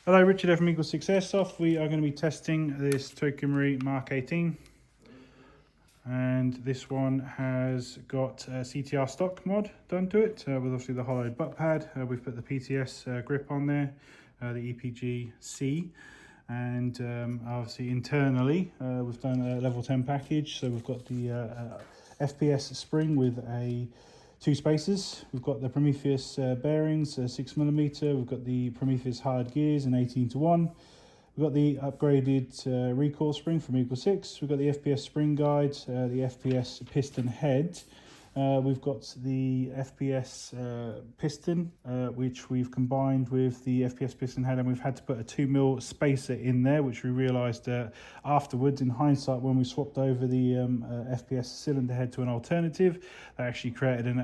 Hello, Richard here from EagleSix Airsoft. We are going to be testing this MK18 Mark 18. And this one has got a CTR stock mod done to it, with obviously the hollowed butt pad. We've put the PTS grip on there, the EPG-C. And obviously internally, we've done a level 10 package. So we've got the FPS spring with two spacers. We've got the Prometheus bearings, 6mm. We've got the Prometheus hard gears in 18:1. We've got the upgraded Recoil spring from EagleSix. We've got the FPS spring guide, the FPS piston head. We've got the FPS piston, which we've combined with the FPS piston head, and we've had to put a 2mm spacer in there, which we realised afterwards, in hindsight, when we swapped over the FPS cylinder head to an alternative, that actually created an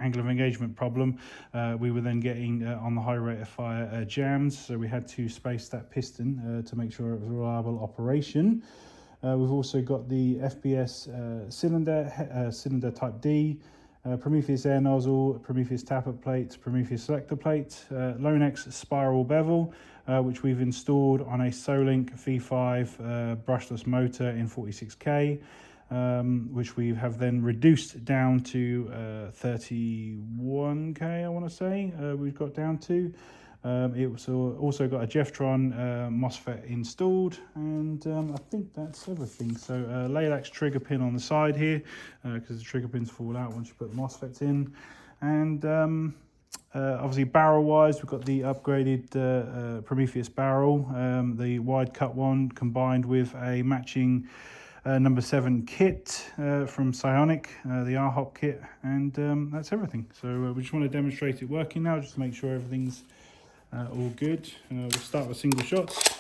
angle of engagement problem. We were then getting on the high rate of fire jams, so we had to space that piston to make sure it was a reliable operation. We've also got the FPS cylinder type D, Prometheus air nozzle, Prometheus tappet plate, Prometheus selector plate, Lonex spiral bevel, which we've installed on a Solink V5 brushless motor in 46K, which we have then reduced down to 31K, I want to say, we've got down to. It's also got a Jeftron MOSFET installed, and I think that's everything. So Laylax trigger pin on the side here, because the trigger pins fall out once you put the MOSFETs in. And obviously barrel wise, we've got the upgraded Prometheus barrel, the wide cut one combined with a matching number 7 kit from Psionic, the RHOP kit, and that's everything. So we just want to demonstrate it working now, just to make sure everything's all good. We'll start with single shots.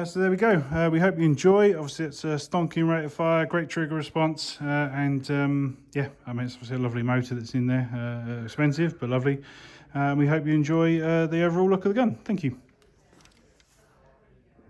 So there we go. We hope you enjoy. Obviously it's a stonking rate of fire, great trigger response, and yeah, I mean, it's obviously a lovely motor that's in there, expensive but lovely. We hope you enjoy the overall look of the gun. Thank you.